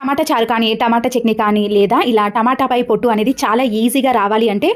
టమాటా చారు కానీ టమాటా చట్నీ కానీ లేదా ఇలా టమాటాపై పొట్టు అనేది చాలా ఈజీగా రావాలి అంటే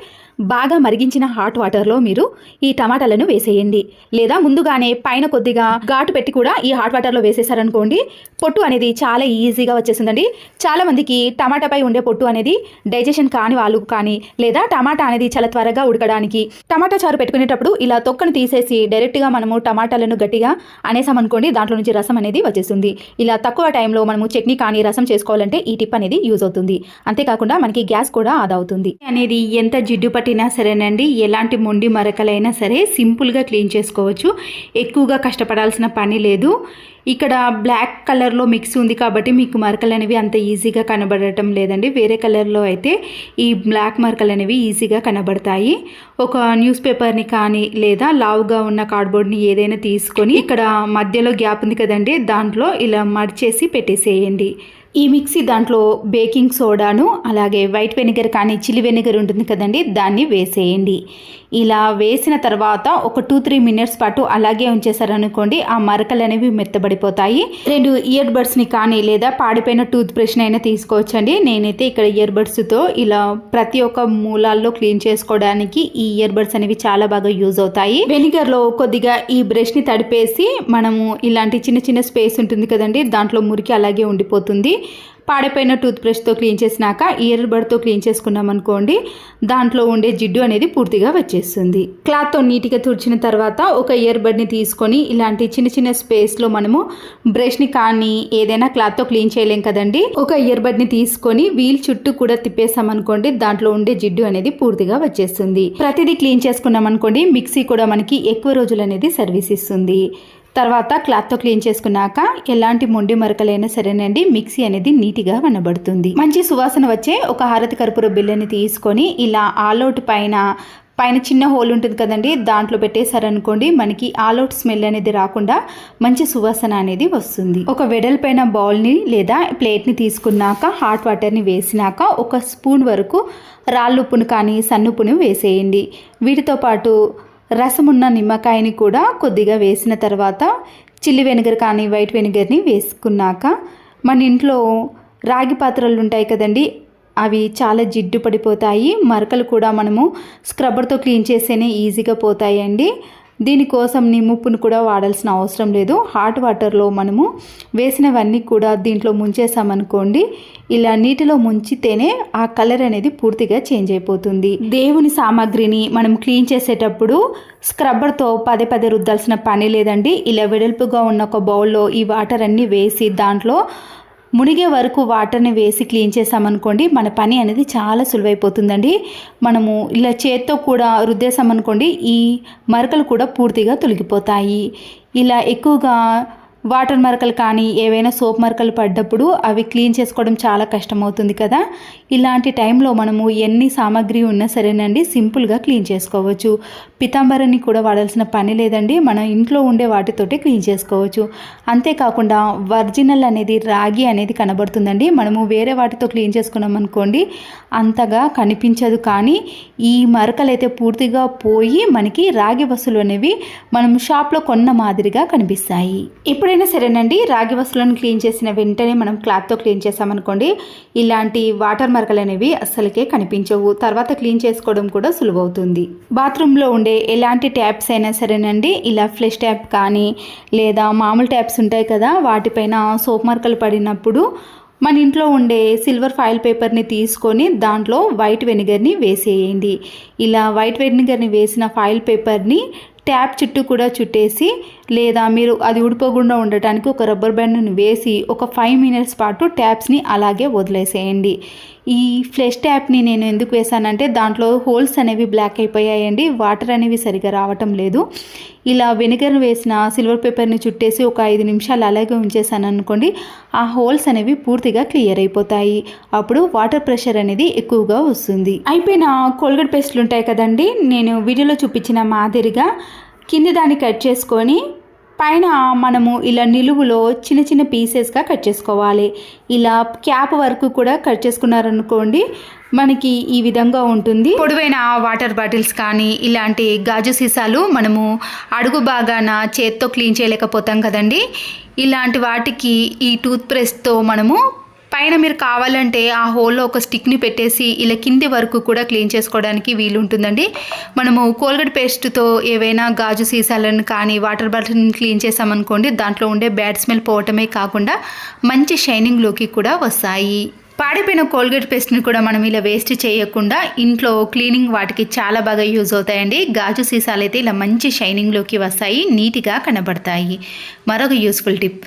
బాగా మరిగించిన హాట్ వాటర్లో మీరు ఈ టమాటాలను వేసేయండి. లేదా ముందుగానే పైన కొద్దిగా ఘాటు పెట్టి కూడా ఈ హాట్ వాటర్లో వేసేసారనుకోండి, పొట్టు అనేది చాలా ఈజీగా వచ్చేస్తుందండి. చాలా మందికి టమాటాపై ఉండే పొట్టు అనేది డైజెషన్ కాని వాళ్ళు కానీ లేదా టమాటా అనేది చాలా త్వరగా ఉడకడానికి టమాటా చారు పెట్టుకునేటప్పుడు ఇలా తొక్కను తీసేసి డైరెక్ట్గా మనము టమాటాలను గట్టిగా అనేసామనుకోండి, దాంట్లో నుంచి రసం అనేది వచ్చేస్తుంది. ఇలా తక్కువ టైంలో మనము చట్నీ కానీ రసం చేసుకోవాలంటే ఈ టిప్ అనేది యూజ్ అవుతుంది. అంతేకాకుండా మనకి గ్యాస్ కూడా ఆదా అవుతుంది. అనేది ఎంత జిడ్డు పట్టినా సరేనండి, ఎలాంటి మొండి మరకలైనా సరే సింపుల్గా క్లీన్ చేసుకోవచ్చు. ఎక్కువగా కష్టపడాల్సిన పని లేదు. ఇక్కడ బ్లాక్ కలర్లో మిక్స్ ఉంది కాబట్టి మీకు మరకలు అనేవి అంత ఈజీగా కనబడటం లేదండి. వేరే కలర్లో అయితే ఈ బ్లాక్ మరకలు అనేవి ఈజీగా కనబడతాయి. ఒక న్యూస్ పేపర్ని కానీ లేదా లావుగా ఉన్న కార్డ్బోర్డ్ని ఏదైనా తీసుకొని ఇక్కడ మధ్యలో గ్యాప్ ఉంది కదండి, దాంట్లో ఇలా మడిచేసి పెట్టేసేయండి. ఈ మిక్సీ దాంట్లో బేకింగ్ సోడాను అలాగే వైట్ వెనిగర్ కానీ చిల్లీ వెనిగర్ ఉంటుంది కదండి, దాన్ని వేసేయండి. ఇలా వేసిన తర్వాత ఒక 2-3 మినిట్స్ పాటు అలాగే ఉంచేసారనుకోండి, ఆ మరకలు అనేవి మెత్తబడిపోతాయి. 2 ఇయర్ బడ్స్ని కానీ లేదా పాడిపోయిన టూత్ బ్రష్ని అయినా తీసుకోవచ్చండి. నేనైతే ఇక్కడ ఇయర్ బడ్స్తో ఇలా ప్రతి ఒక్క మూలాల్లో క్లీన్ చేసుకోవడానికి ఈ ఇయర్ బడ్స్ అనేవి చాలా బాగా యూజ్ అవుతాయి. వెనిగర్లో కొద్దిగా ఈ బ్రష్ని తడిపేసి మనము ఇలాంటి చిన్న చిన్న స్పేస్ ఉంటుంది కదండి, దాంట్లో మురికి అలాగే ఉండిపోతుంది. పాడైపోయిన టూత్ బ్రష్తో క్లీన్ చేసినాక ఇయర్ బడ్తో క్లీన్ చేసుకున్నాం అనుకోండి, దాంట్లో ఉండే జిడ్డు అనేది పూర్తిగా వచ్చేస్తుంది. క్లాత్తో నీట్గా తుడిచిన తర్వాత ఒక ఇయర్ బడ్ని తీసుకొని ఇలాంటి చిన్న చిన్న స్పేస్లో మనము బ్రష్ని కానీ ఏదైనా క్లాత్తో క్లీన్ చేయలేం కదండి, ఒక ఇయర్ బడ్ని తీసుకొని వీల్ చుట్టూ కూడా తిప్పేసామనుకోండి, దాంట్లో ఉండే జిడ్డు అనేది పూర్తిగా వచ్చేస్తుంది. ప్రతిదీ క్లీన్ చేసుకున్నాం అనుకోండి, మిక్సీ కూడా మనకి ఎక్కువ రోజులు అనేది సర్వీస్ ఇస్తుంది. తర్వాత క్లాత్తో క్లీన్ చేసుకున్నాక ఎలాంటి మొండి మరకలైనా సరేనండి, మిక్సీ అనేది నీట్గా కనబడుతుంది. మంచి సువాసన వచ్చే ఒక హారతి కర్పూర బిళ్ళని తీసుకొని ఇలా ఆల్అవుట్ పైన చిన్న హోల్ ఉంటుంది కదండి, దాంట్లో పెట్టేశారనుకోండి, మనకి ఆల్అవుట్ స్మెల్ అనేది రాకుండా మంచి సువాసన అనేది వస్తుంది. ఒక వెడల్పైన బౌల్ని లేదా ప్లేట్ని తీసుకున్నాక హాట్ వాటర్ని వేసినాక ఒక స్పూన్ వరకు రాళ్ళుప్పును కానీ సన్నుప్పును వేసేయండి. వీటితో పాటు రసమున్న నిమ్మకాయని కూడా కొద్దిగా వేసిన తర్వాత చిల్లీ వెనిగర్ కానీ వైట్ వెనిగర్ని వేసుకున్నాక మన ఇంట్లో రాగి పాత్రలు ఉంటాయి కదండి, అవి చాలా జిడ్డు పడిపోతాయి. మరకలు కూడా మనము స్క్రబ్బర్తో క్లీన్ చేస్తేనే ఈజీగా పోతాయండి. దీనికోసం నిమ్ముప్పును కూడా వాడాల్సిన అవసరం లేదు. హాట్ వాటర్లో మనము వేసినవన్నీ కూడా దీంట్లో ముంచేసామనుకోండి, ఇలా నీటిలో ముంచితేనే ఆ కలర్ అనేది పూర్తిగా చేంజ్ అయిపోతుంది. దేవుని సామాగ్రిని మనం క్లీన్ చేసేటప్పుడు స్క్రబ్బర్తో పదే రుద్దాల్సిన పని లేదండి. ఇలా వెడల్పుగా ఉన్న ఒక బౌల్లో ఈ వాటర్ అన్నీ వేసి దాంట్లో మునిగే వరకు వాటర్ని వేసి క్లీన్ చేసామనుకోండి, మన పని అనేది చాలా సులువైపోతుందండి. మనము ఇలా చేత్తో కూడా రుద్దేసామనుకోండి, ఈ మరకలు కూడా పూర్తిగా తొలగిపోతాయి. ఇలా ఎక్కువగా వాటర్ మరకలు కానీ ఏవైనా సోప్ మరకలు పడ్డప్పుడు అవి క్లీన్ చేసుకోవడం చాలా కష్టమవుతుంది కదా, ఇలాంటి టైంలో మనము ఎన్ని సామాగ్రి ఉన్నా సరేనండి సింపుల్గా క్లీన్ చేసుకోవచ్చు. పితాంబరాన్ని కూడా వాడాల్సిన పని లేదండి, మన ఇంట్లో ఉండే వాటితోటి క్లీన్ చేసుకోవచ్చు. అంతేకాకుండా ఒరిజినల్ అనేది రాగి అనేది కనబడుతుందండి. మనము వేరే వాటితో క్లీన్ చేసుకున్నాం అనుకోండి, అంతగా కనిపించదు. కానీ ఈ మరకలు అయితే పూర్తిగా పోయి మనకి రాగి వస్తువులు అనేవి మనం షాప్లో కొన్న మాదిరిగా కనిపిస్తాయి. ఎప్పుడైనా సరేనండి, రాగి వస్తువులను క్లీన్ చేసిన వెంటనే మనం క్లాత్తో క్లీన్ చేసామనుకోండి, ఇలాంటి వాటర్ మరకలు అనేవి అస్సలకే కనిపించవు. తర్వాత క్లీన్ చేసుకోవడం కూడా సులువవుతుంది. బాత్రూంలో ఉండే ఎలాంటి ట్యాప్స్ అయినా సరేనండి, ఇలా ఫ్లష్ ట్యాప్ కానీ లేదా మామూలు ట్యాప్స్ ఉంటాయి కదా, వాటిపైన సోప్ మరకలు పడినప్పుడు మన ఇంట్లో ఉండే సిల్వర్ ఫాయిల్ పేపర్ని తీసుకొని దాంట్లో వైట్ వెనిగర్ని వేసేయండి. ఇలా వైట్ వెనిగర్ని వేసిన ఫాయిల్ పేపర్ని ట్యాప్ చుట్టూ కూడా చుట్టేసి లేదా మీరు అది ఊడిపోకుండా ఉండటానికి ఒక రబ్బర్ బ్యాండ్ని వేసి ఒక 5 మినిట్స్ పాటు ట్యాప్స్ని అలాగే వదిలేసేయండి. ఈ ఫ్లష్ ట్యాప్ని నేను ఎందుకు వేసానంటే దాంట్లో హోల్స్ అనేవి బ్లాక్ అయిపోయాయండి, వాటర్ అనేవి సరిగా రావటం లేదు. ఇలా వెనిగర్ వేసిన సిల్వర్ పేపర్ని చుట్టేసి ఒక 5 నిమిషాలు అలాగే ఉంచేసాను అనుకోండి, ఆ హోల్స్ అనేవి పూర్తిగా క్లియర్ అయిపోతాయి. అప్పుడు వాటర్ ప్రెషర్ అనేది ఎక్కువగా వస్తుంది. అయిపోయిన కోల్గేట్ పేస్ట్లు ఉంటాయి కదండి, నేను వీడియోలో చూపించిన మాదిరిగా కింది దాన్ని కట్ చేసుకొని పైన మనము ఇలా నిలువులో చిన్న చిన్న పీసెస్గా కట్ చేసుకోవాలి. ఇలా క్యాప్ వరకు కూడా కట్ చేసుకున్నారనుకోండి, మనకి ఈ విధంగా ఉంటుంది. పొడవైన వాటర్ బాటిల్స్ కానీ ఇలాంటి గాజు సీసాలు మనము అడుగు భాగాన చేత్తో క్లీన్ చేయలేకపోతాం కదండి, ఇలాంటి వాటికి ఈ టూత్ బ్రష్తో మనము పైన మీరు కావాలంటే ఆ హోల్లో ఒక స్టిక్ని పెట్టేసి ఇలా కింది వరకు కూడా క్లీన్ చేసుకోవడానికి వీలు ఉంటుందండి. మనము కోల్గేట్ పేస్ట్తో ఏవైనా గాజు సీసాలను కానీ వాటర్ బాటిల్ని క్లీన్ చేసామనుకోండి, దాంట్లో ఉండే బ్యాడ్ స్మెల్ పోవటమే కాకుండా మంచి షైనింగ్లోకి కూడా వస్తాయి. పాడిపోయిన కోల్గేట్ పేస్ట్ని కూడా మనం ఇలా వేస్ట్ చేయకుండా ఇంట్లో క్లీనింగ్ వాటికి చాలా బాగా యూజ్ అవుతాయండి. గాజు సీసాలు అయితే ఇలా మంచి షైనింగ్లోకి వస్తాయి, నీట్గా కనబడతాయి. మరొక యూస్ఫుల్ టిప్,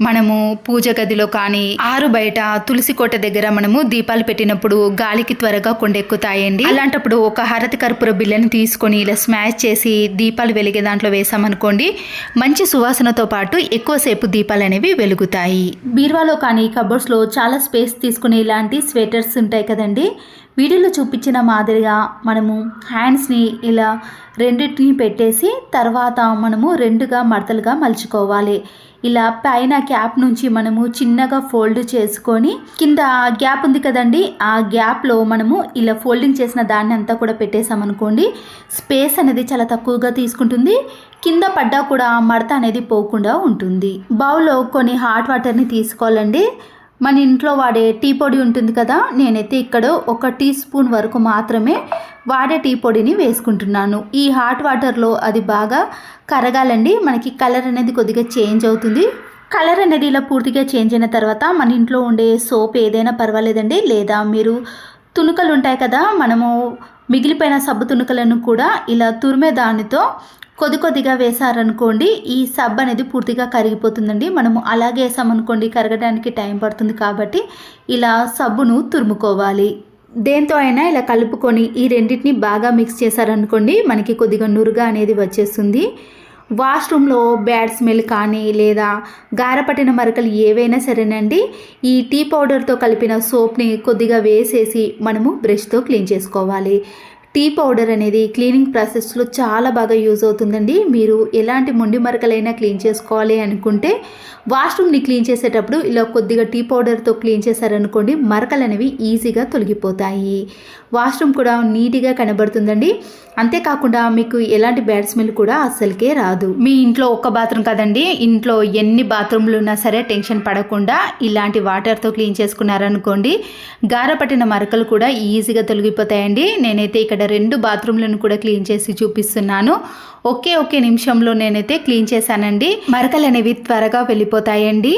మనము పూజ గదిలో కానీ ఆరు బయట తులసి కోట దగ్గర మనము దీపాలు పెట్టినప్పుడు గాలికి త్వరగా కొండెక్కుతాయండి. అలాంటప్పుడు ఒక హారతి కర్పూర బిళ్ళని తీసుకొని ఇలా స్మాష్ చేసి దీపాలు వెలిగే దాంట్లో వేసామనుకోండి, మంచి సువాసనతో పాటు ఎక్కువసేపు దీపాలు అనేవి వెలుగుతాయి. బీరువాలో కానీ కబోర్డ్స్లో చాలా స్పేస్ తీసుకునే ఇలాంటి స్వెటర్స్ ఉంటాయి కదండి. వీడియోలో చూపించిన మాదిరిగా మనము హ్యాండ్స్ని ఇలా రెండింటిని పెట్టేసి తర్వాత మనము రెండుగా మడతలుగా మలుచుకోవాలి. ఇలా పైన క్యాప్ నుంచి మనము చిన్నగా ఫోల్డ్ చేసుకొని కింద గ్యాప్ ఉంది కదండి, ఆ గ్యాప్లో మనము ఇలా ఫోల్డింగ్ చేసిన దాన్ని అంతా కూడా పెట్టేసామనుకోండి, స్పేస్ అనేది చాలా తక్కువగా తీసుకుంటుంది. కింద పడ్డా కూడా మడత అనేది పోకుండా ఉంటుంది. బౌల్లో కొన్ని హాట్ వాటర్ని తీసుకోవాలండి. మన ఇంట్లో వాడే టీ పొడి ఉంటుంది కదా, నేనైతే ఇక్కడ 1 టీ స్పూన్ వరకు మాత్రమే వాడే టీ పొడిని వేసుకుంటున్నాను. ఈ హాట్ వాటర్లో అది బాగా కరగాలండి. మనకి కలర్ అనేది కొద్దిగా చేంజ్ అవుతుంది. కలర్ అనేది ఇలా పూర్తిగా చేంజ్ అయిన తర్వాత మన ఇంట్లో ఉండే సోప్ ఏదైనా పర్వాలేదండి, లేదా మీరు తునుకలు ఉంటాయి కదా, మనము మిగిలిపోయిన సబ్బు తునుకలను కూడా ఇలా తురిమే దానితో కొద్దిగా వేసారనుకోండి, ఈ సబ్బు అనేది పూర్తిగా కరిగిపోతుందండి. మనము అలాగే వేసామనుకోండి, కరగడానికి టైం పడుతుంది. కాబట్టి ఇలా సబ్బును తురుముకోవాలి. దేంతో అయినా ఇలా కలుపుకొని ఈ రెండింటిని బాగా మిక్స్ చేశారనుకోండి, మనకి కొద్దిగా నురుగా అనేది వచ్చేస్తుంది. వాష్రూమ్లో బ్యాడ్ స్మెల్ కానీ లేదా గారపట్టిన మరకలు ఏవైనా సరేనండి, ఈ టీ పౌడర్తో కలిపిన సోప్ని కొద్దిగా వేసేసి మనము బ్రష్తో క్లీన్ చేసుకోవాలి. టీ పౌడర్ అనేది క్లీనింగ్ ప్రాసెస్లో చాలా బాగా యూజ్ అవుతుందండి. మీరు ఎలాంటి మొండి మరకలైనా క్లీన్ చేసుకోవాలి అనుకుంటే వాష్రూమ్ని క్లీన్ చేసేటప్పుడు ఇలా కొద్దిగా టీ పౌడర్తో క్లీన్ చేశారనుకోండి, మరకలు అనేవి ఈజీగా తొలగిపోతాయి. వాష్రూమ్ కూడా నీట్గా కనబడుతుందండి. అంతేకాకుండా మీకు ఎలాంటి బ్యాడ్ స్మెల్ కూడా అస్సలకే రాదు. మీ ఇంట్లో ఒక్క బాత్రూమ్ కదండి, ఇంట్లో ఎన్ని బాత్రూమ్లు ఉన్నా సరే టెన్షన్ పడకుండా ఇలాంటి వాటర్తో క్లీన్ చేసుకున్నారనుకోండి, గారపట్టిన మరకలు కూడా ఈజీగా తొలగిపోతాయండి. నేనైతే ఇక్కడ 2 బాత్రూమ్లను కూడా క్లీన్ చేసి చూపిస్తున్నాను. ఒకే నిమిషంలో నేనైతే క్లీన్ చేశానండి. మరకలు అనేవి త్వరగా వెళ్ళిపోతాయండి,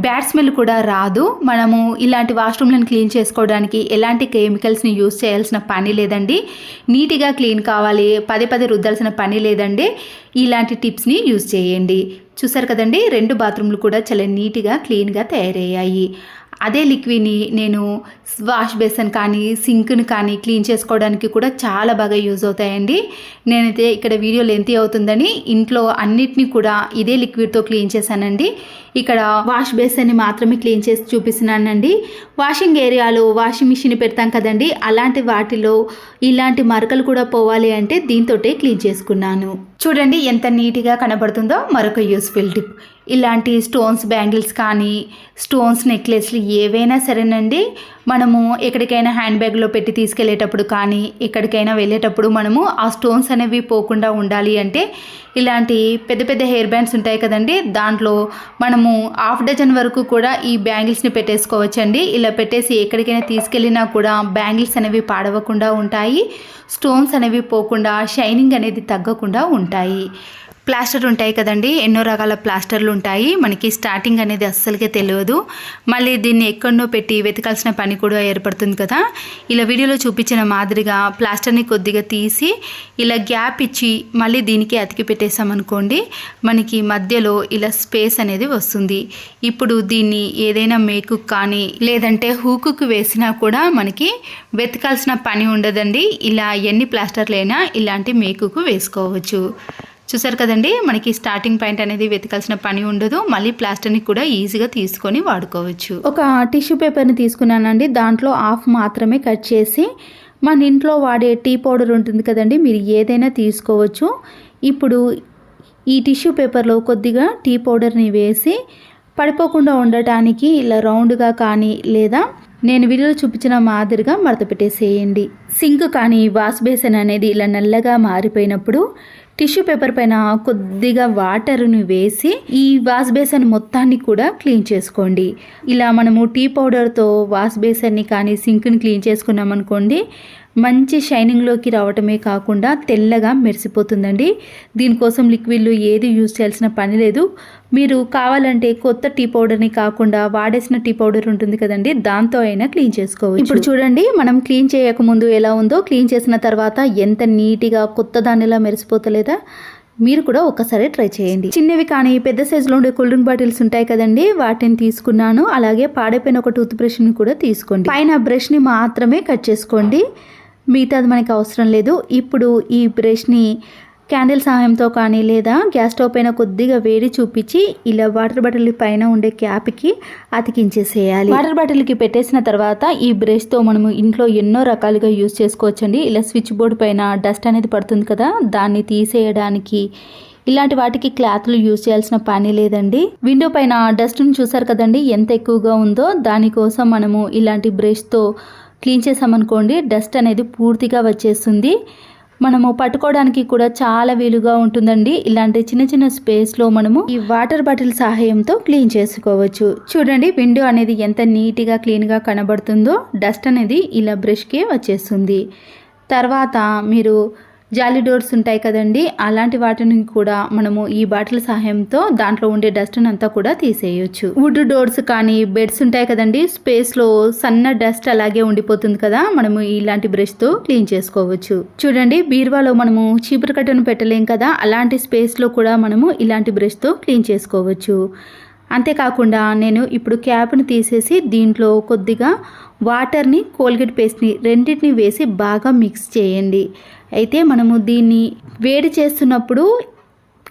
బ్యాడ్ స్మెల్ కూడా రాదు. మనము ఇలాంటి వాష్రూమ్లను క్లీన్ చేసుకోవడానికి ఎలాంటి కెమికల్స్ని యూజ్ చేయాల్సిన పని లేదండి. నీట్గా క్లీన్ కావాలి, పదే రుద్దాల్సిన పని లేదండి. ఇలాంటి టిప్స్ని యూజ్ చేయండి. చూసారు కదండి, 2 బాత్రూమ్లు కూడా చాలా నీట్గా క్లీన్గా తయారయ్యాయి. అదే లిక్విడ్ని నేను వాష్ బేసిన్ కానీ సింక్ని కానీ క్లీన్ చేసుకోవడానికి కూడా చాలా బాగా యూజ్ అవుతాయండి. నేనైతే ఇక్కడ వీడియో లెంతీ అవుతుందని ఇంట్లో అన్నిటినీ కూడా ఇదే లిక్విడ్తో క్లీన్ చేశానండి. ఇక్కడ వాష్ బేసిన్ని మాత్రమే క్లీన్ చేసి చూపిస్తున్నానండి. వాషింగ్ ఏరియాలో వాషింగ్ మిషన్ పెడతాం కదండి, అలాంటి వాటిలో ఇలాంటి మరకలు కూడా పోవాలి అంటే దీంతోటే క్లీన్ చేసుకున్నాను. చూడండి ఎంత నీట్గా కనబడుతుందో. మరొక యూస్ఫుల్ టిప్, ఇలాంటి స్టోన్స్ బ్యాంగిల్స్ కానీ స్టోన్స్ నెక్లెస్లు ఏవైనా సరేనండి, మనము ఎక్కడికైనా హ్యాండ్ బ్యాగ్లో పెట్టి తీసుకెళ్లేటప్పుడు కానీ ఎక్కడికైనా వెళ్ళేటప్పుడు మనము ఆ స్టోన్స్ అనేవి పోకుండా ఉండాలి అంటే ఇలాంటి పెద్ద హెయిర్ బ్యాండ్స్ ఉంటాయి కదండి, దాంట్లో మనము 1/2 డజన్ వరకు కూడా ఈ బ్యాంగిల్స్ని పెట్టేసుకోవచ్చండి. ఇలా పెట్టేసి ఎక్కడికైనా తీసుకెళ్ళినా కూడా బ్యాంగిల్స్ అనేవి పాడవకుండా ఉంటాయి, స్టోన్స్ అనేవి పోకుండా షైనింగ్ అనేది తగ్గకుండా ఉంటాయి. ప్లాస్టర్ ఉంటాయి కదండి, ఎన్నో రకాల ప్లాస్టర్లు ఉంటాయి. మనకి స్టార్టింగ్ అనేది అస్సలకే తెలియదు, మళ్ళీ దీన్ని ఎక్కడనో పెట్టి వెతకాల్సిన పని కూడా ఏర్పడుతుంది కదా. ఇలా వీడియోలో చూపించిన మాదిరిగా ప్లాస్టర్ని కొద్దిగా తీసి ఇలా గ్యాప్ ఇచ్చి మళ్ళీ దీనికి అతికి పెట్టేసామనుకోండి, మనకి మధ్యలో ఇలా స్పేస్ అనేది వస్తుంది. ఇప్పుడు దీన్ని ఏదైనా మేకు కానీ లేదంటే హూకుకు వేసినా కూడా మనకి వెతకాల్సిన పని ఉండదండి. ఇలా ఎన్ని ప్లాస్టర్లైనా ఇలాంటి మేకుకు వేసుకోవచ్చు. చూసారు కదండి, మనకి స్టార్టింగ్ పాయింట్ అనేది వెతకాల్సిన పని ఉండదు, మళ్ళీ ప్లాస్టర్ని కూడా ఈజీగా తీసుకొని వాడుకోవచ్చు. ఒక టిష్యూ పేపర్ని తీసుకున్నానండి, దాంట్లో హాఫ్ మాత్రమే కట్ చేసి మన ఇంట్లో వాడే టీ పౌడర్ ఉంటుంది కదండి, మీరు ఏదైనా తీసుకోవచ్చు. ఇప్పుడు ఈ టిష్యూ పేపర్లో కొద్దిగా టీ పౌడర్ని వేసి పడిపోకుండా ఉండటానికి ఇలా రౌండ్గా కానీ లేదా నేను వీడియోలో చూపించిన మాదిరిగా మడత పెట్టేసేయండి. సింక్ కానీ వాష్ బేసిన్ అనేది ఇలా నల్లగా మారిపోయినప్పుడు టిష్యూ పేపర్ పైన కొద్దిగా వాటర్ని వేసి ఈ వాష్ బేసిన్ మొత్తాన్ని కూడా క్లీన్ చేసుకోండి. ఇలా మనము టీ పౌడర్తో వాష్ బేసిన్ని కానీ సింక్ని క్లీన్ చేసుకున్నాం అనుకోండి, మంచి షైనింగ్లోకి రావటమే కాకుండా తెల్లగా మెరిసిపోతుందండి. దీనికోసం లిక్విడ్లు ఏది యూజ్ చేయాల్సిన పని లేదు. మీరు కావాలంటే కొత్త టీ పౌడర్ని కాకుండా వాడేసిన టీ పౌడర్ ఉంటుంది కదండి, దాంతో అయినా క్లీన్ చేసుకోవచ్చు. ఇప్పుడు చూడండి, మనం క్లీన్ చేయకముందు ఎలా ఉందో, క్లీన్ చేసిన తర్వాత ఎంత నీట్గా కొత్త దానిలా మెరిసిపోతలేదా? మీరు కూడా ఒక్కసారి ట్రై చేయండి. చిన్నవి కానీ పెద్ద సైజులో ఉండే కూల్ డ్రింక్ బాటిల్స్ ఉంటాయి కదండి, వాటిని తీసుకున్నాను. అలాగే పాడైపోయిన ఒక టూత్ బ్రష్ని కూడా తీసుకోండి. పైన బ్రష్ని మాత్రమే కట్ చేసుకోండి, మిగతాది మనకి అవసరం లేదు. ఇప్పుడు ఈ బ్రష్ని క్యాండిల్ సహాయంతో కానీ లేదా గ్యాస్ స్టవ్ పైన కొద్దిగా వేడి చూపించి ఇలా వాటర్ బాటిల్ పైన ఉండే క్యాప్కి అతికించేసేయాలి. వాటర్ బాటిల్కి పెట్టేసిన తర్వాత ఈ బ్రష్తో మనము ఇంట్లో ఎన్నో రకాలుగా యూజ్ చేసుకోవచ్చండి. ఇలా స్విచ్ బోర్డు పైన డస్ట్ అనేది పడుతుంది కదా, దాన్ని తీసేయడానికి ఇలాంటి వాటికి క్లాత్లు యూజ్ చేయాల్సిన పని లేదండి. విండో పైన డస్ట్ని చూసారు కదండి ఎంత ఎక్కువగా ఉందో, దానికోసం మనము ఇలాంటి బ్రష్తో క్లీన్ చేసామనుకోండి, డస్ట్ అనేది పూర్తిగా వచ్చేస్తుంది. మనము పట్టుకోవడానికి కూడా చాలా వీలుగా ఉంటుందండి. ఇలాంటి చిన్న చిన్న స్పేస్లో మనము ఈ వాటర్ బాటిల్ సహాయంతో క్లీన్ చేసుకోవచ్చు. చూడండి, విండో అనేది ఎంత నీట్గా క్లీన్గా కనబడుతుందో, డస్ట్ అనేది ఇలా బ్రష్కి వచ్చేస్తుంది. తర్వాత మీరు జాలీ డోర్స్ ఉంటాయి కదండి, అలాంటి వాటిని కూడా మనము ఈ బాటిల్ సహాయంతో దాంట్లో ఉండే డస్ట్ అంతా కూడా తీసేయచ్చు. వుడ్ డోర్స్ కానీ బెడ్స్ ఉంటాయి కదండి, స్పేస్లో సన్న డస్ట్ అలాగే ఉండిపోతుంది కదా, మనము ఇలాంటి బ్రష్తో క్లీన్ చేసుకోవచ్చు. చూడండి, బీరువాలో మనము చీపురు కట్టను పెట్టలేం కదా, అలాంటి స్పేస్లో కూడా మనము ఇలాంటి బ్రష్తో క్లీన్ చేసుకోవచ్చు. అంతేకాకుండా నేను ఇప్పుడు క్యాప్ని తీసేసి దీంట్లో కొద్దిగా వాటర్ని కోల్గేట్ పేస్ట్ని రెండింటిని వేసి బాగా మిక్స్ చేయండి. అయితే మనము దీన్ని వేడి చేస్తున్నప్పుడు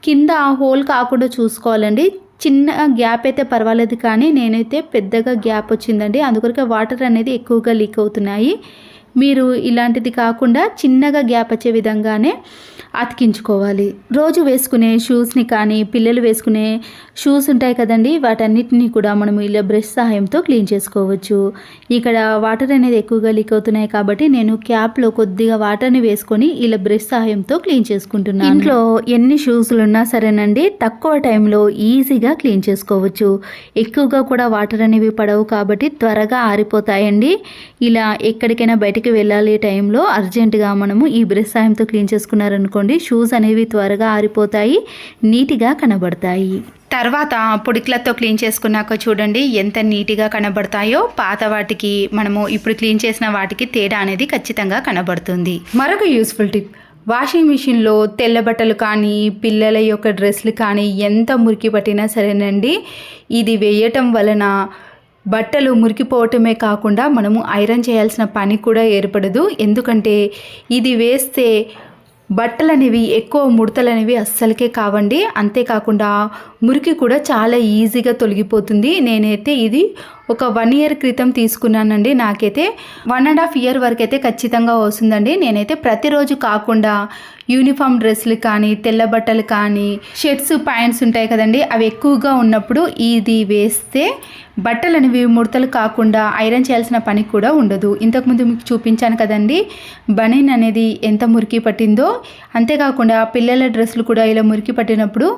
కింద హోల్ కాకుండా చూసుకోవాలండి. చిన్న గ్యాప్ అయితే పర్వాలేదు, కానీ నేనైతే పెద్దగా గ్యాప్ వచ్చిందండి, అందుకొరకే వాటర్ అనేది ఎక్కువగా లీక్ అవుతున్నాయి. మీరు ఇలాంటిది కాకుండా చిన్నగా గ్యాప్ వచ్చే విధంగానే అతికించుకోవాలి. రోజు వేసుకునే షూస్ని కానీ పిల్లలు వేసుకునే షూస్ ఉంటాయి కదండి, వాటన్నిటిని కూడా మనం ఇలా బ్రష్ సహాయంతో క్లీన్ చేసుకోవచ్చు. ఇక్కడ వాటర్ అనేది ఎక్కువగా లీక్ అవుతున్నాయి కాబట్టి నేను క్యాప్లో కొద్దిగా వాటర్ని వేసుకొని ఇలా బ్రష్ సహాయంతో క్లీన్ చేసుకుంటున్నాను. ఇంట్లో ఎన్ని షూస్లు ఉన్నా సరేనండి, తక్కువ టైంలో ఈజీగా క్లీన్ చేసుకోవచ్చు. ఎక్కువగా కూడా వాటర్ అనేవి పడవు కాబట్టి త్వరగా ఆరిపోతాయండి. ఇలా ఎక్కడికైనా బయటికి వెళ్ళాలి టైంలో అర్జెంటుగా మనము ఈ బ్రష్ సహాయంతో క్లీన్ చేసుకున్నారనుకోండి, షూస్ అనేవి త్వరగా ఆరిపోతాయి, నీట్గా కనబడతాయి. తర్వాత పొడిక్లతో క్లీన్ చేసుకున్నాక చూడండి ఎంత నీట్గా కనబడతాయో. పాత వాటికి మనము ఇప్పుడు క్లీన్ చేసిన వాటికి తేడా అనేది ఖచ్చితంగా కనబడుతుంది. మరొక యూస్ఫుల్ టిప్, వాషింగ్ మిషన్లో తెల్ల బట్టలు కానీ పిల్లల యొక్క డ్రెస్లు కానీ ఎంత మురికి పట్టినా సరేనండి, ఇది వేయటం వలన బట్టలు మురికిపోవటమే కాకుండా మనము ఐరన్ చేయాల్సిన పని కూడా ఏర్పడదు. ఎందుకంటే ఇది వేస్తే బట్టలు అనేవి ఎక్కువ ముడతలు అనేవి అస్సలకే కావండి. అంతేకాకుండా మురికి కూడా చాలా ఈజీగా తొలగిపోతుంది. నేనైతే ఇది ఒక 1 year క్రితం తీసుకున్నానండి. నాకైతే 1.5 year వరకు అయితే ఖచ్చితంగా వస్తుందండి. నేనైతే ప్రతిరోజు కాకుండా యూనిఫామ్ డ్రెస్సులు కానీ తెల్ల బట్టలు కానీ షర్ట్స్ ప్యాంట్స్ ఉంటాయి కదండి, అవి ఎక్కువగా ఉన్నప్పుడు ఇది వేస్తే బట్టలు అనేవి ముడతలు కాకుండా ఐరన్ చేయాల్సిన పని కూడా ఉండదు. ఇంతకుముందు మీకు చూపించాను కదండి బనీన్ అనేది ఎంత మురికి పట్టిందో. అంతేకాకుండా పిల్లల డ్రెస్సులు కూడా ఇలా మురికి పట్టినప్పుడు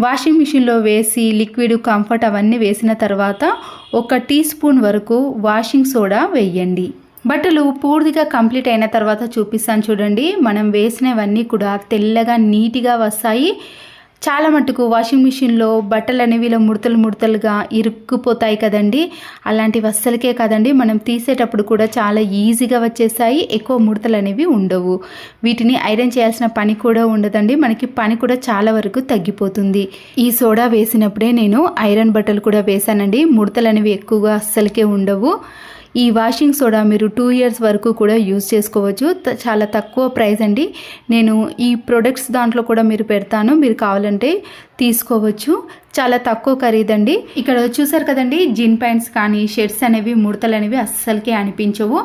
వాషింగ్ మిషన్లో వేసి లిక్విడ్ కంఫర్ట్ అవన్నీ వేసిన తర్వాత 1 teaspoon వరకు వాషింగ్ సోడా వేయండి. బట్టలు పూర్తిగా కంప్లీట్ అయిన తర్వాత చూపిస్తాను చూడండి. మనం వేసినవన్నీ కూడా తెల్లగా నీట్గా వస్తాయి. చాలా మట్టుకు వాషింగ్ మిషన్లో బట్టలు అనేవి ఇలా ముడతలుగా ఇరుక్కుపోతాయి కదండి, అలాంటివి అస్సలకే కదండి, మనం తీసేటప్పుడు కూడా చాలా ఈజీగా వచ్చేసాయి. ఎక్కువ ముడతలు అనేవి ఉండవు. వీటిని ఐరన్ చేయాల్సిన పని కూడా ఉండదండి. మనకి పని కూడా చాలా వరకు తగ్గిపోతుంది. ఈ సోడా వేసినప్పుడే నేను ఐరన్ బట్టలు కూడా వేసానండి. ముడతలు అనేవి ఎక్కువగా అస్సలకే ఉండవు. ఈ వాషింగ్ సోడా మీరు 2 years వరకు కూడా యూజ్ చేసుకోవచ్చు. చాలా తక్కువ ప్రైస్ అండి. నేను ఈ ప్రొడక్ట్స్ దాంట్లో కూడా మీరు పెడతాను, మీరు కావాలంటే తీసుకోవచ్చు. చాలా తక్కువ ఖరీదండి. ఇక్కడ చూసారు కదండి, జీన్ ప్యాంట్స్ కానీ షర్ట్స్ అనేవి ముడతలు అనేవి అస్సలకే అనిపించవు.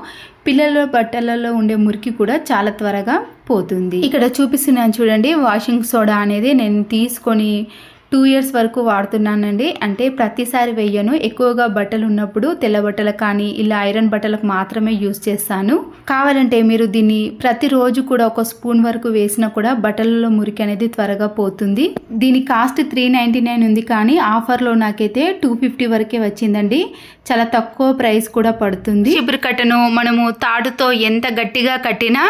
పిల్లల బట్టలలో ఉండే మురికి కూడా చాలా త్వరగా పోతుంది. ఇక్కడ చూపిస్తున్నాను చూడండి, వాషింగ్ సోడా అనేది నేను తీసుకొని 2 ఇయర్స్ వరకు వాడుతున్నానండి. అంటే ప్రతిసారి వెయ్యను, ఎక్కువగా బట్టలు ఉన్నప్పుడు తెల్ల బట్టలకు కానీ ఇలా ఐరన్ బట్టలకు మాత్రమే యూస్ చేస్తాను. కావాలంటే మీరు దీన్ని ప్రతిరోజు కూడా ఒక స్పూన్ వరకు వేసినా కూడా బట్టలలో మురికి అనేది త్వరగా పోతుంది. దీని కాస్ట్ 399 ఉంది, కానీ ఆఫర్లో నాకైతే 250 వరకే వచ్చిందండి. చాలా తక్కువ ప్రైస్ కూడా పడుతుంది. చీపురు కట్టను మనము తాడుతో ఎంత గట్టిగా కట్టినా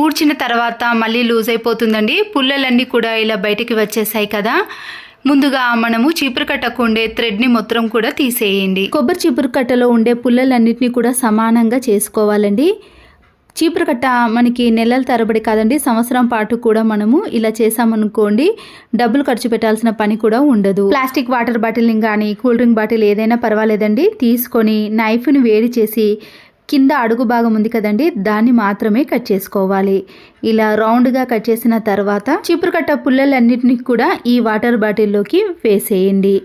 ఊడ్చిన తర్వాత మళ్ళీ లూజ్ అయిపోతుందండి. పుల్లలన్నీ కూడా ఇలా బయటికి వచ్చేసాయి కదా. ముందుగా మనము చీపురు కట్టకు ఉండే థ్రెడ్ని మొత్తం కూడా తీసేయండి. కొబ్బరి చీపురు కట్టలో ఉండే పుల్లలన్నింటినీ కూడా సమానంగా చేసుకోవాలండి. చీపురు కట్ట మనకి నెలల తరబడి కాదండి, సంవత్సరం పాటు కూడా మనము ఇలా చేసామనుకోండి డబ్బులు ఖర్చు పెట్టాల్సిన పని కూడా ఉండదు. ప్లాస్టిక్ వాటర్ బాటిల్ని కానీ కూల్ డ్రింక్ బాటిల్ ఏదైనా పర్వాలేదండి, తీసుకొని నైఫ్ని వేడి చేసి కింద అడుగు భాగం ఉంది కదండి, దాన్ని మాత్రమే కట్ చేసుకోవాలి. ఇలా రౌండ్గా కట్ చేసిన తర్వాత చీపురు కట్ట పుల్లలన్నింటినీ కూడా ఈ వాటర్ బాటిల్లోకి వేసేయండి.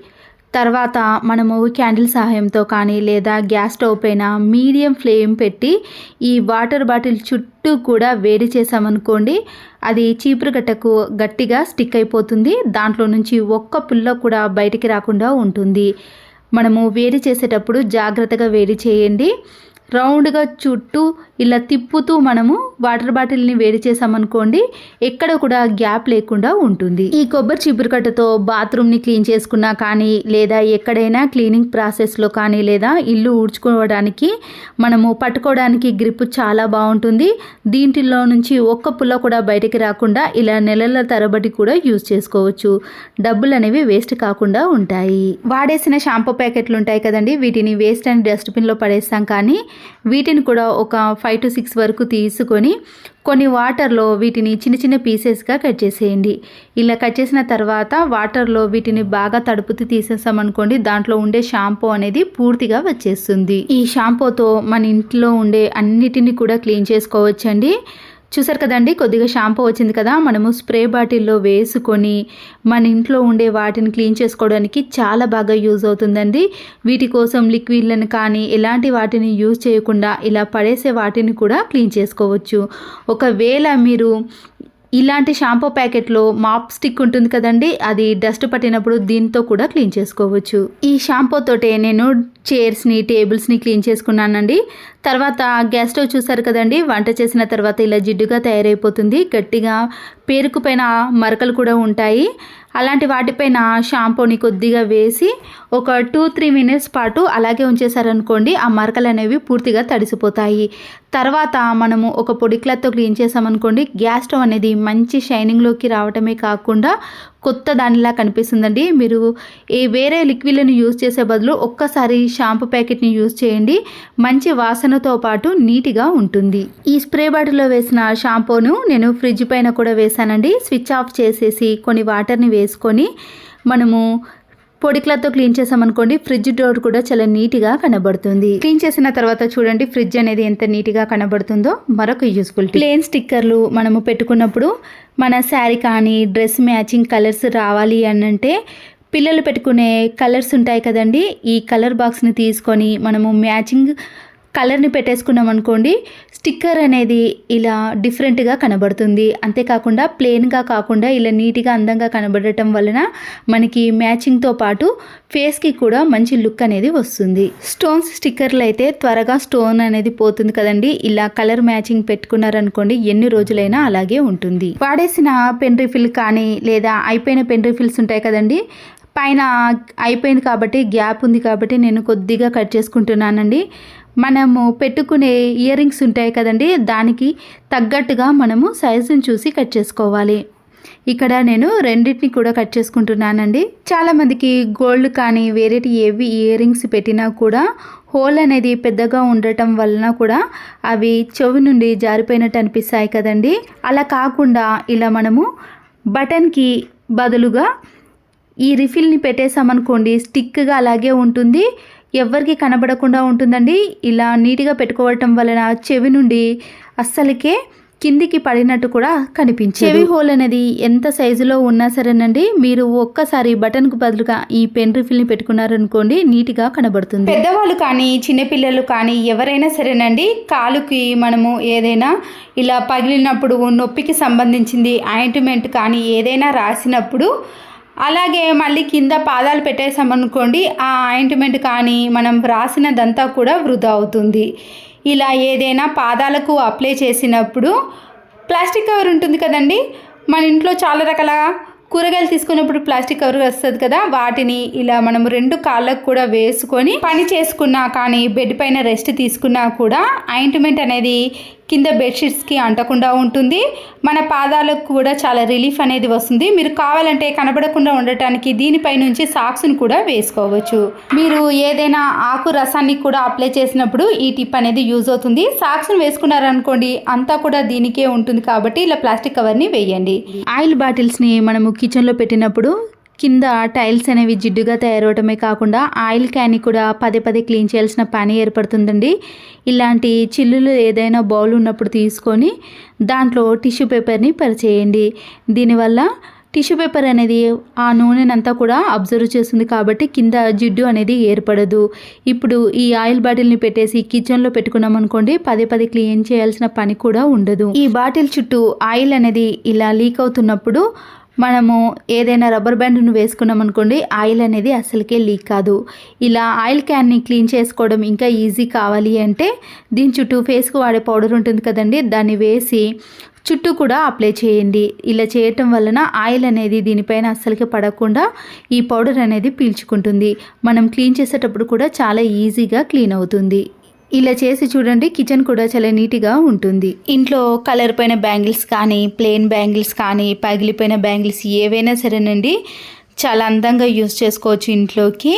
తర్వాత మనము క్యాండిల్ సహాయంతో కానీ లేదా గ్యాస్ స్టవ్ పైన మీడియం ఫ్లేమ్ పెట్టి ఈ వాటర్ బాటిల్ చుట్టూ కూడా వేడి చేసామనుకోండి, అది చీపురు కట్టకు గట్టిగా స్టిక్ అయిపోతుంది. దాంట్లో నుంచి ఒక్క పుల్ల కూడా బయటికి రాకుండా ఉంటుంది. మనము వేడి చేసేటప్పుడు జాగ్రత్తగా వేడి చేయండి. రౌండ్గా చుట్టూ ఇలా తిప్పుతూ మనము వాటర్ బాటిల్ని వేడి చేసామనుకోండి, ఎక్కడ కూడా గ్యాప్ లేకుండా ఉంటుంది. ఈ కొబ్బరి చీపురు కట్టతో బాత్రూమ్ని క్లీన్ చేసుకున్నా కానీ లేదా ఎక్కడైనా క్లీనింగ్ ప్రాసెస్లో కానీ లేదా ఇల్లు ఊడ్చుకోవడానికి మనము పట్టుకోవడానికి గ్రిప్ చాలా బాగుంటుంది. దీంట్లో నుంచి ఒక్క పుల్ల కూడా బయటికి రాకుండా ఇలా నెలల తరబడి కూడా యూజ్ చేసుకోవచ్చు. డబ్బులు అనేవి వేస్ట్ కాకుండా ఉంటాయి. వాడేసిన షాంపూ ప్యాకెట్లు ఉంటాయి కదండి, వీటిని వేస్ట్ అండ్ డస్ట్బిన్లో పడేస్తాం, కానీ వీటిని కూడా ఒక 5 to 6 వరకు తీసుకొని కొన్ని వాటర్లో వీటిని చిన్న చిన్న పీసెస్గా కట్ చేసేయండి. ఇలా కట్ చేసిన తర్వాత వాటర్లో వీటిని బాగా తడుపుతూ తీసేసామనుకోండి, దాంట్లో ఉండే షాంపూ అనేది పూర్తిగా వచ్చేస్తుంది. ఈ షాంపూతో మన ఇంట్లో ఉండే అన్నిటిని కూడా క్లీన్ చేసుకోవచ్చండి. చూసారు కదండి, కొద్దిగా షాంపూ వచ్చింది కదా, మనము స్ప్రే బాటిల్లో వేసుకొని మన ఇంట్లో ఉండే వాటిని క్లీన్ చేసుకోవడానికి చాలా బాగా యూజ్ అవుతుందండి. వీటి కోసం లిక్విడ్లను కానీ ఎలాంటి వాటిని యూజ్ చేయకుండా ఇలా పడేసే వాటిని కూడా క్లీన్ చేసుకోవచ్చు. ఒకవేళ మీరు ఇలాంటి షాంపూ ప్యాకెట్లో మాప్ స్టిక్ ఉంటుంది కదండి, అది డస్ట్ పట్టినప్పుడు దీంతో కూడా క్లీన్ చేసుకోవచ్చు. ఈ షాంపూ తోటే నేను చైర్స్ని టేబుల్స్ని క్లీన్ చేసుకున్నానండి. తర్వాత గ్యాస్ స్టవ్ చూసారు కదండి, వంట చేసిన తర్వాత ఇలా జిడ్డుగా తయారైపోతుంది. గట్టిగా పేరుకుపైన మరకలు కూడా ఉంటాయి. అలాంటి వాటిపైన షాంపూని కొద్దిగా వేసి ఒక 2-3 మినిట్స్ పాటు అలాగే ఉంచేసారనుకోండి, ఆ మరకలు అనేవి పూర్తిగా తడిసిపోతాయి. తర్వాత మనము ఒక పొడి క్లాత్తో క్లీన్ చేసామనుకోండి, గ్యాస్ స్టవ్ అనేది మంచి షైనింగ్లోకి రావటమే కాకుండా కొత్త దానిలా కనిపిస్తుందండి. మీరు వేరే లిక్విడ్లను యూజ్ చేసే బదులు ఒక్కసారి షాంపూ ప్యాకెట్ని యూజ్ చేయండి, మంచి వాసనతో పాటు నీట్గా ఉంటుంది. ఈ స్ప్రే బాటిల్లో వేసిన షాంపూను నేను ఫ్రిడ్జ్ పైన కూడా వేసానండి. స్విచ్ ఆఫ్ చేసేసి కొన్ని వాటర్ని వేసుకొని మనము పొడి క్లాత్తో క్లీన్ చేసామనుకోండి, ఫ్రిడ్జ్ డోర్ కూడా చాలా నీట్గా కనబడుతుంది. క్లీన్ చేసిన తర్వాత చూడండి ఫ్రిడ్జ్ అనేది ఎంత నీట్గా కనబడుతుందో. మరొక యూస్ఫుల్ ప్లేన్ స్టిక్కర్లు మనము పెట్టుకున్నప్పుడు మన శారీ కానీ డ్రెస్ మ్యాచింగ్ కలర్స్ రావాలి అనంటే పిల్లలు పెట్టుకునే కలర్స్ ఉంటాయి కదండి, ఈ కలర్ బాక్స్ని తీసుకొని మనము మ్యాచింగ్ కలర్ని పెట్టేసుకున్నాం అనుకోండి, స్టిక్కర్ అనేది ఇలా డిఫరెంట్గా కనబడుతుంది. అంతేకాకుండా ప్లెయిన్గా కాకుండా ఇలా నీట్గా అందంగా కనబడటం వలన మనకి మ్యాచింగ్తో పాటు ఫేస్కి కూడా మంచి లుక్ అనేది వస్తుంది. స్టోన్స్ స్టిక్కర్లు అయితే త్వరగా స్టోన్ అనేది పోతుంది కదండి, ఇలా కలర్ మ్యాచింగ్ పెట్టుకున్నారనుకోండి ఎన్ని రోజులైనా అలాగే ఉంటుంది. వాడేసిన పెన్ రిఫిల్ కానీ లేదా అయిపోయిన పెన్ రిఫిల్స్ ఉంటాయి కదండి, పైన అయిపోయింది కాబట్టి గ్యాప్ ఉంది కాబట్టి నేను కొద్దిగా కట్ చేసుకుంటున్నానండి. మనము పెట్టుకునే ఇయర్ రింగ్స్ ఉంటాయి కదండి, దానికి తగ్గట్టుగా మనము సైజుని చూసి కట్ చేసుకోవాలి. ఇక్కడ నేను రెండింటిని కూడా కట్ చేసుకుంటున్నానండి. చాలామందికి గోల్డ్ కానీ వేరేటి ఏవి ఇయర్ రింగ్స్ పెట్టినా కూడా హోల్ అనేది పెద్దగా ఉండటం వలన కూడా అవి చెవి నుండి జారిపోయినట్టు అనిపిస్తాయి కదండి. అలా కాకుండా ఇలా మనము బటన్కి బదులుగా ఈ రిఫిల్ని పెట్టేసామనుకోండి, స్టిక్గా అలాగే ఉంటుంది, ఎవరికి కనబడకుండా ఉంటుందండి. ఇలా నీట్గా పెట్టుకోవటం వలన చెవి నుండి అస్సలకే కిందికి పడినట్టు కూడా కనిపించదు. చెవి హోల్ అనేది ఎంత సైజులో ఉన్నా సరేనండి, మీరు ఒక్కసారి బటన్కు బదులుగా ఈ పెన్ రిఫిల్ని పెట్టుకున్నారనుకోండి నీట్గా కనబడుతుంది. పెద్దవాళ్ళు కానీ చిన్నపిల్లలు కానీ ఎవరైనా సరేనండి, కాలుకి మనము ఏదైనా ఇలా పగిలినప్పుడు నొప్పికి సంబంధించింది ఆయింట్మెంట్ కానీ ఏదైనా రాసినప్పుడు అలాగే మళ్ళీ కింద పాదాలు పెట్టేసామనుకోండి, ఆ ఆయింట్మెంట్ కానీ మనం రాసినదంతా కూడా వృధా అవుతుంది. ఇలా ఏదైనా పాదాలకు అప్లై చేసినప్పుడు ప్లాస్టిక్ కవర్ ఉంటుంది కదండి, మన ఇంట్లో చాలా రకాల కూరగాయలు తీసుకున్నప్పుడు ప్లాస్టిక్ కవర్ వస్తుంది కదా, వాటిని ఇలా మనం 2 కాళ్ళకు కూడా వేసుకొని పని చేసుకున్నా కానీ బెడ్ పైన రెస్ట్ తీసుకున్నా కూడా ఆయింట్మెంట్ అనేది కింద బెడ్షీట్స్కి అంటకుండా ఉంటుంది. మన పాదాలకు కూడా చాలా రిలీఫ్ అనేది వస్తుంది. మీరు కావాలంటే కనబడకుండా ఉండటానికి దీనిపై నుంచి సాక్స్ని కూడా వేసుకోవచ్చు. మీరు ఏదైనా ఆకు రసాన్ని కూడా అప్లై చేసినప్పుడు ఈ టిప్ అనేది యూజ్ అవుతుంది. సాక్స్ని వేసుకున్నారనుకోండి అంతా కూడా దీనికే ఉంటుంది కాబట్టి ఇలా ప్లాస్టిక్ కవర్ని వేయండి. ఆయిల్ బాటిల్స్ని మనము కిచెన్లో పెట్టినప్పుడు కింద టైల్స్ అనేవి జిడ్డుగా తయారవటమే కాకుండా ఆయిల్ క్యాన్ని కూడా పదే పదే క్లీన్ చేయాల్సిన పని ఏర్పడుతుందండి. ఇలాంటి చిల్లులు ఏదైనా బౌల్ ఉన్నప్పుడు తీసుకొని దాంట్లో టిష్యూ పేపర్ని పరిచేయండి. దీనివల్ల టిష్యూ పేపర్ అనేది ఆ నూనెనంతా కూడా అబ్జర్వ్ చేస్తుంది కాబట్టి కింద జిడ్డు అనేది ఏర్పడదు. ఇప్పుడు ఈ ఆయిల్ బాటిల్ని పెట్టేసి కిచెన్లో పెట్టుకున్నాం అనుకోండి, పదే పదే క్లీన్ చేయాల్సిన పని కూడా ఉండదు. ఈ బాటిల్ చుట్టూ ఆయిల్ అనేది ఇలా లీక్ అవుతున్నప్పుడు మనము ఏదైనా రబ్బర్ బ్యాండ్ను వేసుకున్నాం అనుకోండి, ఆయిల్ అనేది అసలుకే లీక్ కాదు. ఇలా ఆయిల్ క్యాన్ని క్లీన్ చేసుకోవడం ఇంకా ఈజీ కావాలి అంటే దీని చుట్టూ ఫేస్కి వాడే పౌడర్ ఉంటుంది కదండి, దాన్ని వేసి చుట్టూ కూడా అప్లై చేయండి. ఇలా చేయటం వలన ఆయిల్ అనేది దీనిపైన అస్సలకి పడకుండా ఈ పౌడర్ అనేది పీల్చుకుంటుంది. మనం క్లీన్ చేసేటప్పుడు కూడా చాలా ఈజీగా క్లీన్ అవుతుంది. ఇలా చేసి చూడండి, కిచెన్ కూడా చాలా నీట్గా ఉంటుంది. ఇంట్లో కలర్ పైన బ్యాంగిల్స్ కానీ, ప్లెయిన్ బ్యాంగిల్స్ కానీ, పగిలిపోయిన బ్యాంగిల్స్ ఏవైనా సరేనండి చాలా అందంగా యూజ్ చేసుకోవచ్చు ఇంట్లోకి.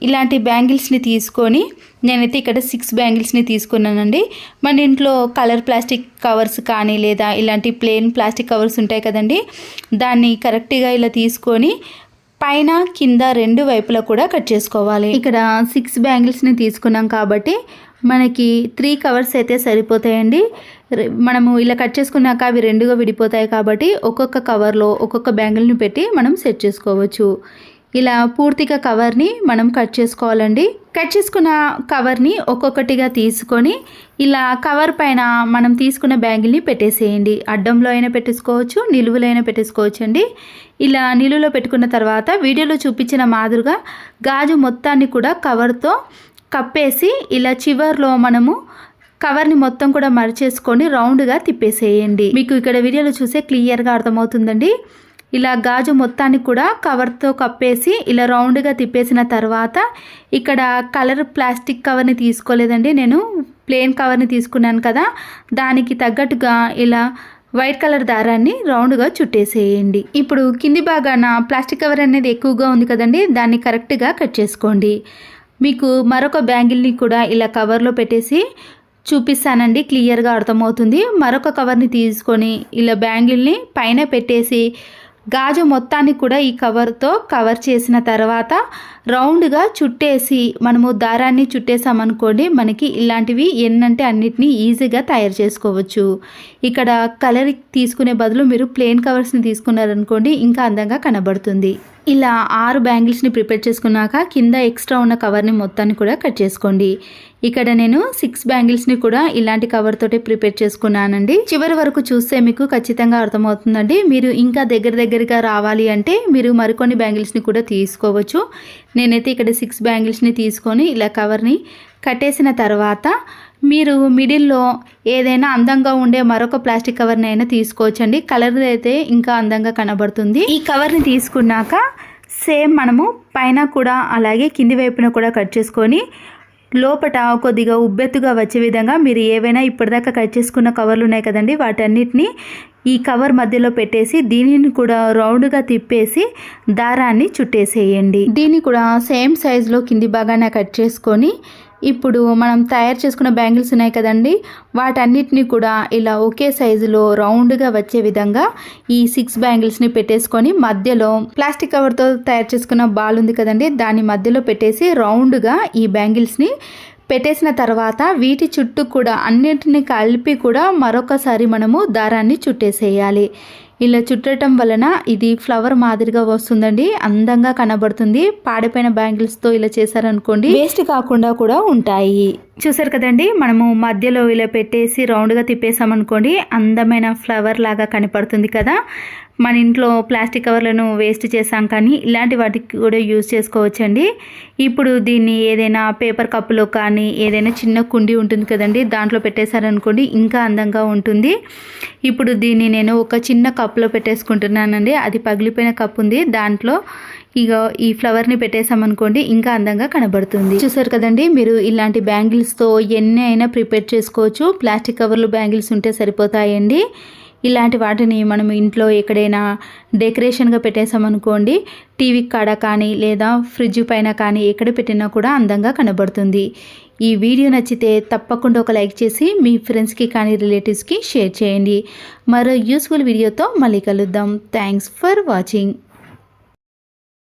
ఇలాంటి బ్యాంగిల్స్ని తీసుకొని నేనైతే ఇక్కడ 6 బ్యాంగిల్స్ని తీసుకున్నానండి. మన ఇంట్లో కలర్ ప్లాస్టిక్ కవర్స్ కానీ లేదా ఇలాంటి ప్లెయిన్ ప్లాస్టిక్ కవర్స్ ఉంటాయి కదండి, దాన్ని కరెక్ట్గా ఇలా తీసుకొని పైన కింద 2 వైపులా కూడా కట్ చేసుకోవాలి. ఇక్కడ 6 బ్యాంగిల్స్ని తీసుకున్నాం కాబట్టి మనకి 3 కవర్స్ అయితే సరిపోతాయండి. మనము ఇలా కట్ చేసుకున్నాక అవి 2గా విడిపోతాయి కాబట్టి ఒక్కొక్క కవర్లో ఒక్కొక్క బ్యాంగిల్ని పెట్టి మనం సెట్ చేసుకోవచ్చు. ఇలా పూర్తిగా కవర్ని మనం కట్ చేసుకోవాలండి. కట్ చేసుకున్న కవర్ని ఒక్కొక్కటిగా తీసుకొని ఇలా కవర్ పైన మనం తీసుకున్న బ్యాంగిల్ని పెట్టేసేయండి. అడ్డంలో అయినా పెట్టేసుకోవచ్చు, నిలువులో అయినా పెట్టేసుకోవచ్చు అండి. ఇలా నిలువులో పెట్టుకున్న తర్వాత వీడియోలో చూపించిన మాదిరిగా గాజు మొత్తాన్ని కూడా కవర్తో కప్పేసి ఇలా చివర్లో మనము కవర్ని మొత్తం కూడా మర్చేసుకొని రౌండ్గా తిప్పేసేయండి. మీకు ఇక్కడ వీడియోలో చూసే క్లియర్గా అర్థమవుతుందండి. ఇలా గాజు మొత్తాన్ని కూడా కవర్తో కప్పేసి ఇలా రౌండ్గా తిప్పేసిన తర్వాత ఇక్కడ కలర్ ప్లాస్టిక్ కవర్ని తీసుకోలేదండి, నేను ప్లెయిన్ కవర్ని తీసుకున్నాను కదా, దానికి తగ్గట్టుగా ఇలా వైట్ కలర్ దారాన్ని రౌండ్గా చుట్టేసేయండి. ఇప్పుడు కింది భాగాన ప్లాస్టిక్ కవర్ అనేది ఎక్కువగా ఉంది కదండి, దాన్ని కరెక్ట్గా కట్ చేసుకోండి. మీకు మరొక బ్యాంగిల్ని కూడా ఇలా కవర్లో పెట్టేసి చూపిస్తానండి, క్లియర్గా అర్థమవుతుంది. మరొక కవర్ని తీసుకొని ఇలా బ్యాంగిల్ని పైన పెట్టేసి గాజు మొత్తాన్ని కూడా ఈ కవర్తో కవర్ చేసిన తర్వాత రౌండ్గా చుట్టేసి మనము దారాన్ని చుట్టేసామనుకోండి, మనకి ఇలాంటివి ఎన్నంటే అన్నిటినీ ఈజీగా తయారు చేసుకోవచ్చు. ఇక్కడ కలర్ తీసుకునే బదులు మీరు ప్లెయిన్ కవర్స్ని తీసుకున్నారనుకోండి, ఇంకా అందంగా కనబడుతుంది. ఇలా 6 బ్యాంగిల్స్ని ప్రిపేర్ చేసుకున్నాక కింద ఎక్స్ట్రా ఉన్న కవర్ని మొత్తాన్ని కూడా కట్ చేసుకోండి. ఇక్కడ నేను 6 బ్యాంగిల్స్ని కూడా ఇలాంటి కవర్ తోటే ప్రిపేర్ చేసుకున్నానండి. చివరి వరకు చూస్తే మీకు ఖచ్చితంగా అర్థమవుతుందండి. మీరు ఇంకా దగ్గరగా రావాలి అంటే మీరు మరికొన్ని బ్యాంగిల్స్ని కూడా తీసుకోవచ్చు. నేనైతే ఇక్కడ 6 బ్యాంగిల్స్ని తీసుకొని ఇలా కవర్ని కట్టేసిన తర్వాత మీరు మిడిల్లో ఏదైనా అందంగా ఉండే మరొక ప్లాస్టిక్ కవర్ని అయినా తీసుకోవచ్చండి. కలర్ అయితే ఇంకా అందంగా కనబడుతుంది. ఈ కవర్ని తీసుకున్నాక సేమ్ మనము పైన కూడా అలాగే కింది వైపున కూడా కట్ చేసుకొని లోపట కొద్దిగా ఉబ్బెత్తుగా వచ్చే విధంగా మీరు ఏవైనా ఇప్పటిదాకా కట్ చేసుకున్న కవర్లు ఉన్నాయి కదండి, వాటన్నిటిని ఈ కవర్ మధ్యలో పెట్టేసి దీనిని కూడా రౌండ్గా తిప్పేసి దారాన్ని చుట్టేసేయండి. దీన్ని కూడా సేమ్ సైజులో కింది భాగాన కట్ చేసుకొని ఇప్పుడు మనం తయారు చేసుకున్న బ్యాంగిల్స్ ఉన్నాయి కదండి, వాటన్నిటిని కూడా ఇలా ఒకే సైజులో రౌండ్గా వచ్చే విధంగా ఈ 6 బ్యాంగిల్స్ని పెట్టేసుకొని మధ్యలో ప్లాస్టిక్ కవర్తో తయారు చేసుకున్న బాల్ ఉంది కదండి, దాని మధ్యలో పెట్టేసి రౌండ్గా ఈ బ్యాంగిల్స్ని పెట్టేసిన తర్వాత వీటి చుట్టూ కూడా అన్నిటిని కలిపి కూడా మరొకసారి మనము దారాన్ని చుట్టేసేయాలి. ఇలా చుట్టడం వలన ఇది ఫ్లవర్ మాదిరిగా వస్తుందండి, అందంగా కనబడుతుంది. పాడిపోయిన బ్యాంగిల్స్తో ఇలా చేశారనుకోండి వేస్ట్ కాకుండా కూడా ఉంటాయి. చూసారు కదండి, మనము మధ్యలో ఇలా పెట్టేసి రౌండ్గా తిప్పేసామనుకోండి అందమైన ఫ్లవర్ లాగా కనపడుతుంది కదా. మన ఇంట్లో ప్లాస్టిక్ కవర్లను వేస్ట్ చేసాం కానీ ఇలాంటి వాటికి కూడా యూజ్ చేసుకోవచ్చండి. ఇప్పుడు దీన్ని ఏదైనా పేపర్ కప్పులో కానీ ఏదైనా చిన్న కుండీ ఉంటుంది కదండి, దాంట్లో పెట్టేశారనుకోండి ఇంకా అందంగా ఉంటుంది. ఇప్పుడు దీన్ని నేను ఒక చిన్న కప్లో పెట్టేసుకుంటున్నానండి. అది పగిలిపోయిన కప్ ఉంది, దాంట్లో ఇక ఈ ఫ్లవర్ని పెట్టేసామనుకోండి ఇంకా అందంగా కనబడుతుంది. చూసారు కదండి, మీరు ఇలాంటి బ్యాంగిల్స్తో ఎన్ని అయినా ప్రిపేర్ చేసుకోవచ్చు. ప్లాస్టిక్ కవర్లు బ్యాంగిల్స్ ఉంటే సరిపోతాయండి. ఇలాంటి వాటిని మనం ఇంట్లో ఎక్కడైనా డెకరేషన్గా పెట్టేసామనుకోండి, టీవీ కాడ కానీ లేదా ఫ్రిడ్జ్ పైన కానీ ఎక్కడ పెట్టినా కూడా అందంగా కనబడుతుంది. ఈ వీడియో నచ్చితే తప్పకుండా ఒక లైక్ చేసి మీ ఫ్రెండ్స్కి కానీ రిలేటివ్స్కి షేర్ చేయండి. మరో యూస్ఫుల్ వీడియోతో మళ్ళీ కలుద్దాం. Thanks for watching.